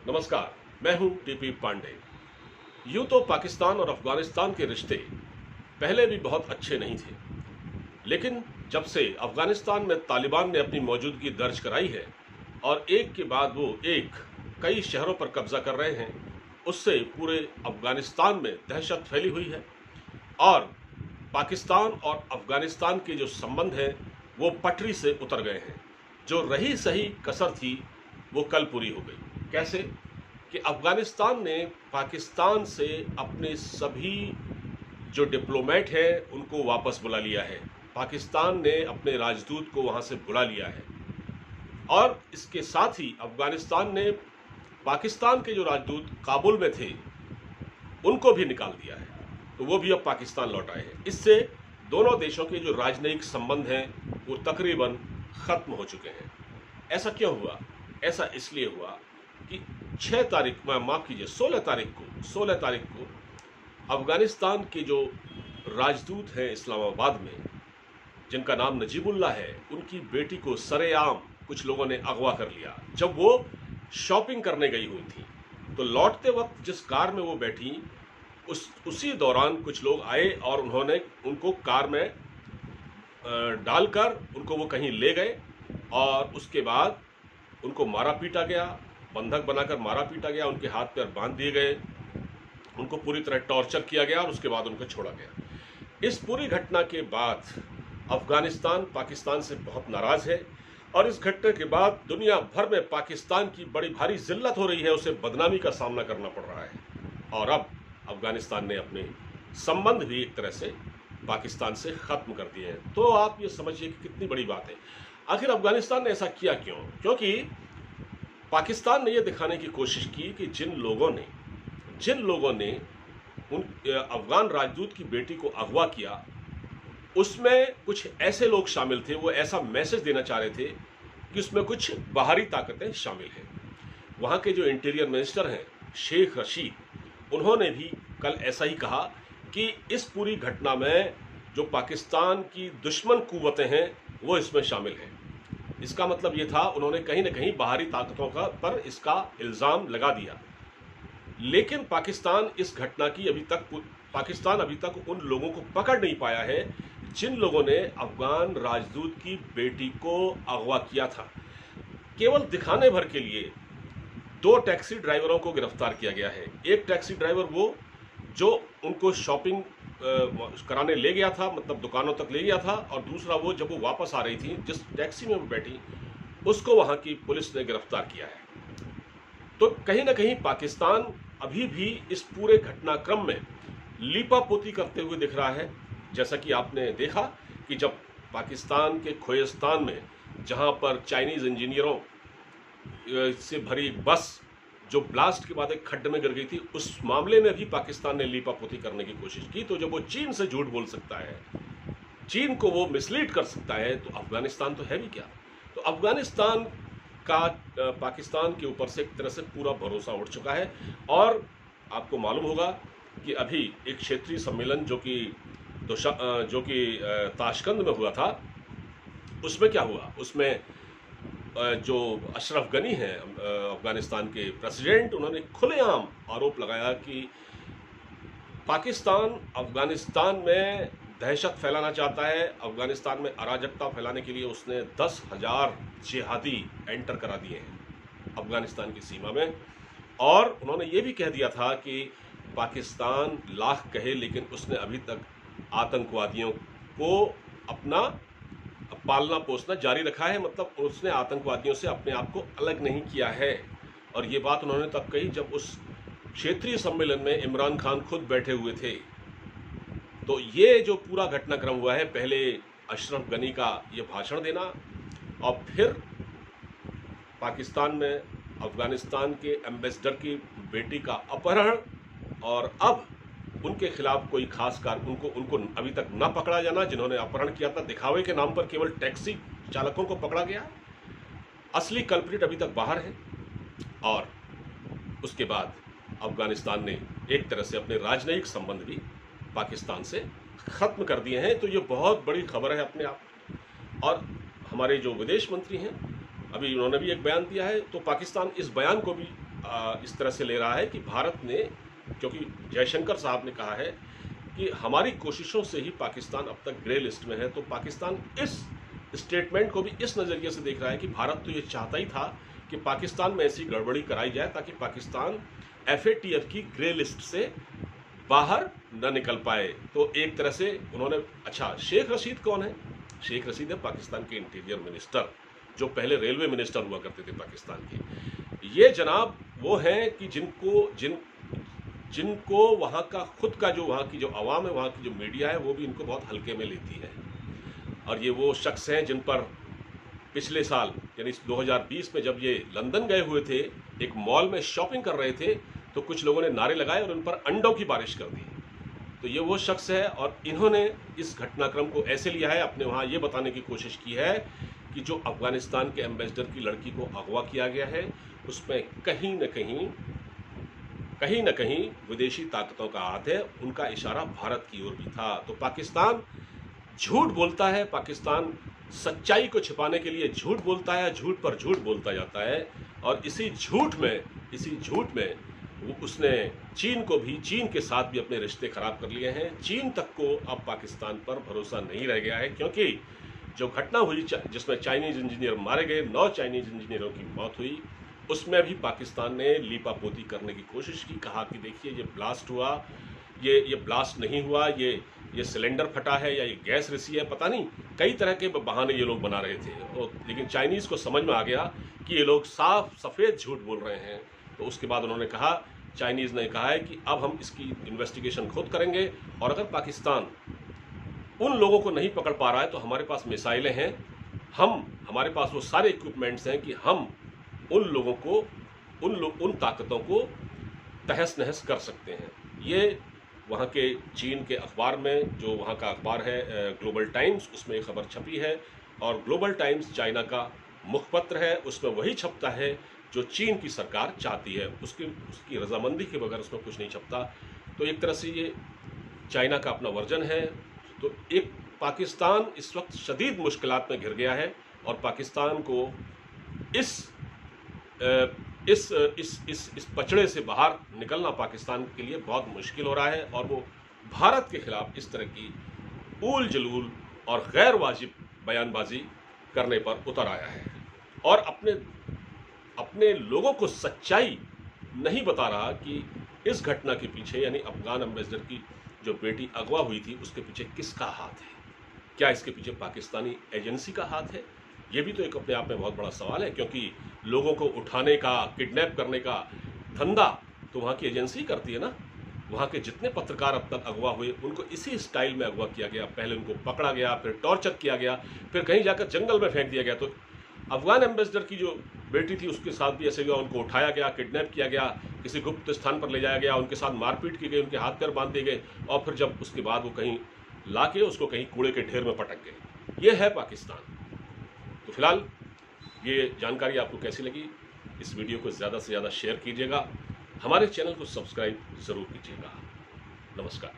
नमस्कार, मैं हूं टीपी पांडे। यूं तो पाकिस्तान और अफगानिस्तान के रिश्ते पहले भी बहुत अच्छे नहीं थे, लेकिन जब से अफगानिस्तान में तालिबान ने अपनी मौजूदगी दर्ज कराई है और एक के बाद वो एक कई शहरों पर कब्जा कर रहे हैं, उससे पूरे अफगानिस्तान में दहशत फैली हुई है और पाकिस्तान और अफगानिस्तान के जो संबंध हैं वो पटरी से उतर गए हैं। जो रही सही कसर थी वो कल पूरी हो गई। कैसे कि अफगानिस्तान ने पाकिस्तान से अपने सभी जो डिप्लोमेट हैं उनको वापस बुला लिया है। पाकिस्तान ने अपने राजदूत को वहां से बुला लिया है और इसके साथ ही अफगानिस्तान ने पाकिस्तान के जो राजदूत काबुल में थे उनको भी निकाल दिया है, तो वो भी अब पाकिस्तान लौट आए हैं। इससे दोनों देशों के जो राजनयिक संबंध हैं वो तकरीबन खत्म हो चुके हैं। ऐसा क्यों हुआ? ऐसा इसलिए हुआ कि 6 तारीख, माफ कीजिए 16 तारीख को अफगानिस्तान के जो राजदूत हैं इस्लामाबाद में, जिनका नाम नजीबुल्लाह है, उनकी बेटी को सरेआम कुछ लोगों ने अगवा कर लिया जब वो शॉपिंग करने गई हुई थी। तो लौटते वक्त जिस कार में वो बैठी उसी दौरान कुछ लोग आए और उन्होंने उनको कार में डालकर उनको वो कहीं ले गए और उसके बाद उनको मारा पीटा गया, बंधक बनाकर मारा पीटा गया, उनके हाथ पैर बांध दिए गए, उनको पूरी तरह टॉर्चर किया गया और उसके बाद उनको छोड़ा गया। इस पूरी घटना के बाद अफगानिस्तान पाकिस्तान से बहुत नाराज है और इस घटना के बाद दुनिया भर में पाकिस्तान की बड़ी भारी जिल्लत हो रही है, उसे बदनामी का सामना करना पड़ रहा है और अब अफगानिस्तान ने अपने संबंध भी एक तरह से पाकिस्तान से खत्म कर दिए हैं। तो आप ये समझिए कि कितनी बड़ी बात है। आखिर अफगानिस्तान ने ऐसा किया क्यों? क्योंकि पाकिस्तान ने यह दिखाने की कोशिश की कि जिन लोगों ने उन अफगान राजदूत की बेटी को अगवा किया, उसमें कुछ ऐसे लोग शामिल थे, वो ऐसा मैसेज देना चाह रहे थे कि उसमें कुछ बाहरी ताकतें शामिल हैं। वहाँ के जो इंटीरियर मिनिस्टर हैं शेख रशीद, उन्होंने भी कल ऐसा ही कहा कि इस पूरी घटना में जो पाकिस्तान की दुश्मन कुव्वतें हैं वो इसमें शामिल हैं। इसका मतलब ये था, उन्होंने कहीं ना कहीं बाहरी ताकतों का पर इसका इल्ज़ाम लगा दिया। लेकिन पाकिस्तान अभी तक उन लोगों को पकड़ नहीं पाया है जिन लोगों ने अफगान राजदूत की बेटी को अगवा किया था। केवल दिखाने भर के लिए 2 टैक्सी ड्राइवरों को गिरफ्तार किया गया है। एक टैक्सी ड्राइवर वो जो उनको शॉपिंग कराने ले गया था, मतलब दुकानों तक ले गया था, और दूसरा वो जब वो वापस आ रही थी जिस टैक्सी में वो बैठी उसको वहाँ की पुलिस ने गिरफ्तार किया है। तो कहीं ना कहीं पाकिस्तान अभी भी इस पूरे घटनाक्रम में लीपापोती करते हुए दिख रहा है। जैसा कि आपने देखा कि जब पाकिस्तान के खोयस्तान में, जहाँ पर चाइनीज़ इंजीनियरों से भरी एक बस जो ब्लास्ट के बाद एक खड्डे में गिर गई थी, उस मामले में भी पाकिस्तान ने लीपापोती करने की कोशिश की। तो जब वो चीन से झूठ बोल सकता है, चीन को वो मिसलीड कर सकता है, तो अफगानिस्तान तो है भी क्या। तो अफगानिस्तान का पाकिस्तान के ऊपर से एक तरह से पूरा भरोसा उठ चुका है। और आपको मालूम होगा कि अभी एक क्षेत्रीय सम्मेलन जो कि ताशकंद में हुआ था, उसमें क्या हुआ? उसमें जो अशरफ गनी हैं अफगानिस्तान के प्रेसिडेंट, उन्होंने खुलेआम आरोप लगाया कि पाकिस्तान अफगानिस्तान में दहशत फैलाना चाहता है। अफगानिस्तान में अराजकता फैलाने के लिए उसने 10,000 जिहादी एंटर करा दिए हैं अफगानिस्तान की सीमा में। और उन्होंने ये भी कह दिया था कि पाकिस्तान लाख कहे लेकिन उसने अभी तक आतंकवादियों को अपना पालना पोसना जारी रखा है, मतलब उसने आतंकवादियों से अपने आप को अलग नहीं किया है। और ये बात उन्होंने तब कही जब उस क्षेत्रीय सम्मेलन में इमरान खान खुद बैठे हुए थे। तो ये जो पूरा घटनाक्रम हुआ है, पहले अशरफ गनी का ये भाषण देना और फिर पाकिस्तान में अफगानिस्तान के एम्बेसडर की बेटी का अपहरण, और अब उनके खिलाफ कोई खास उनको अभी तक ना पकड़ा जाना, जिन्होंने अपहरण किया था। दिखावे के नाम पर केवल टैक्सी चालकों को पकड़ा गया, असली कल्प्रिट अभी तक बाहर है। और उसके बाद अफगानिस्तान ने एक तरह से अपने राजनयिक संबंध भी पाकिस्तान से खत्म कर दिए हैं। तो ये बहुत बड़ी खबर है अपने आप। और हमारे जो विदेश मंत्री हैं, अभी उन्होंने भी एक बयान दिया है, तो पाकिस्तान इस बयान को भी इस तरह से ले रहा है कि भारत ने, क्योंकि जयशंकर साहब ने कहा है कि हमारी कोशिशों से ही पाकिस्तान अब तक ग्रे लिस्ट में है, तो पाकिस्तान इस स्टेटमेंट को भी इस नज़रिए से देख रहा है कि भारत तो ये चाहता ही था कि पाकिस्तान में ऐसी गड़बड़ी कराई जाए ताकि पाकिस्तान FATF की ग्रे लिस्ट से बाहर न निकल पाए। तो एक तरह से उन्होंने, अच्छा शेख रशीद कौन है? शेख रशीद है पाकिस्तान के इंटीरियर मिनिस्टर, जो पहले रेलवे मिनिस्टर हुआ करते थे पाकिस्तान के। ये जनाब वो हैं कि जिनको वहाँ का खुद का जो वहाँ की जो आवाम है, वहाँ की जो मीडिया है, वो भी इनको बहुत हल्के में लेती है। और ये वो शख्स हैं जिन पर पिछले साल यानी 2020 में जब ये लंदन गए हुए थे, एक मॉल में शॉपिंग कर रहे थे, तो कुछ लोगों ने नारे लगाए और उन पर अंडों की बारिश कर दी। तो ये वो शख्स है और इन्होंने इस घटनाक्रम को ऐसे लिया है, अपने वहाँ ये बताने की कोशिश की है कि जो अफगानिस्तान के एम्बेसडर की लड़की को अगवा किया गया है, उसमें कहीं न कहीं विदेशी ताकतों का हाथ है। उनका इशारा भारत की ओर भी था। तो पाकिस्तान झूठ बोलता है, पाकिस्तान सच्चाई को छिपाने के लिए झूठ बोलता है, झूठ पर झूठ बोलता जाता है। और इसी झूठ में उसने चीन के साथ भी अपने रिश्ते खराब कर लिए हैं। चीन तक को अब पाकिस्तान पर भरोसा नहीं रह गया है, क्योंकि जो घटना हुई जिसमें चाइनीज इंजीनियर मारे गए, 9 चाइनीज इंजीनियरों की मौत हुई, उसमें भी पाकिस्तान ने लीपापोती करने की कोशिश की। कहा कि देखिए ये ब्लास्ट हुआ, ये ब्लास्ट नहीं हुआ, ये सिलेंडर फटा है या ये गैस रिसी है, पता नहीं कई तरह के बहाने ये लोग बना रहे थे। लेकिन चाइनीज़ को समझ में आ गया कि ये लोग साफ सफ़ेद झूठ बोल रहे हैं। तो उसके बाद उन्होंने कहा, चाइनीज़ ने कहा है कि अब हम इसकी इन्वेस्टिगेशन खुद करेंगे, और अगर पाकिस्तान उन लोगों को नहीं पकड़ पा रहा है तो हमारे पास मिसाइलें हैं, हमारे पास वो सारे इक्विपमेंट्स हैं कि हम उन लोगों को, उन ताकतों को तहस नहस कर सकते हैं। ये वहाँ के चीन के अखबार में, जो वहाँ का अखबार है ग्लोबल टाइम्स, उसमें एक खबर छपी है। और ग्लोबल टाइम्स चाइना का मुखपत्र है, उसमें वही छपता है जो चीन की सरकार चाहती है। उसकी रजामंदी के बगैर उसमें कुछ नहीं छपता। तो एक तरह से ये चाइना का अपना वर्जन है। तो एक पाकिस्तान इस वक्त शदीद मुश्किलात में घिर गया है, और पाकिस्तान को इस पचड़े से बाहर निकलना पाकिस्तान के लिए बहुत मुश्किल हो रहा है। और वो भारत के खिलाफ इस तरह की ऊल जलूल और गैर वाजिब बयानबाजी करने पर उतर आया है, और अपने लोगों को सच्चाई नहीं बता रहा कि इस घटना के पीछे, यानी अफगान एम्बेसडर की जो बेटी अगवा हुई थी, उसके पीछे किसका हाथ है। क्या इसके पीछे पाकिस्तानी एजेंसी का हाथ है? ये भी तो एक अपने आप में बहुत बड़ा सवाल है, क्योंकि लोगों को उठाने का, किडनैप करने का धंधा तो वहाँ की एजेंसी करती है ना। वहाँ के जितने पत्रकार अब तक अगवा हुए, उनको इसी स्टाइल में अगवा किया गया। पहले उनको पकड़ा गया, फिर टॉर्चर किया गया, फिर कहीं जाकर जंगल में फेंक दिया गया। तो अफगान एम्बेसडर की जो बेटी थी, उसके साथ भी ऐसे हुआ। उनको उठाया गया, किडनैप किया गया, किसी गुप्त स्थान पर ले जाया गया, उनके साथ मारपीट की गई, उनके हाथ पैर बांध दिए गए, और फिर जब उसके बाद वो कहीं लाके उसको कहीं कूड़े के ढेर में पटक गए। ये है पाकिस्तान। तो फिलहाल ये जानकारी आपको कैसी लगी? इस वीडियो को ज़्यादा से ज़्यादा शेयर कीजिएगा, हमारे चैनल को सब्सक्राइब ज़रूर कीजिएगा। नमस्कार।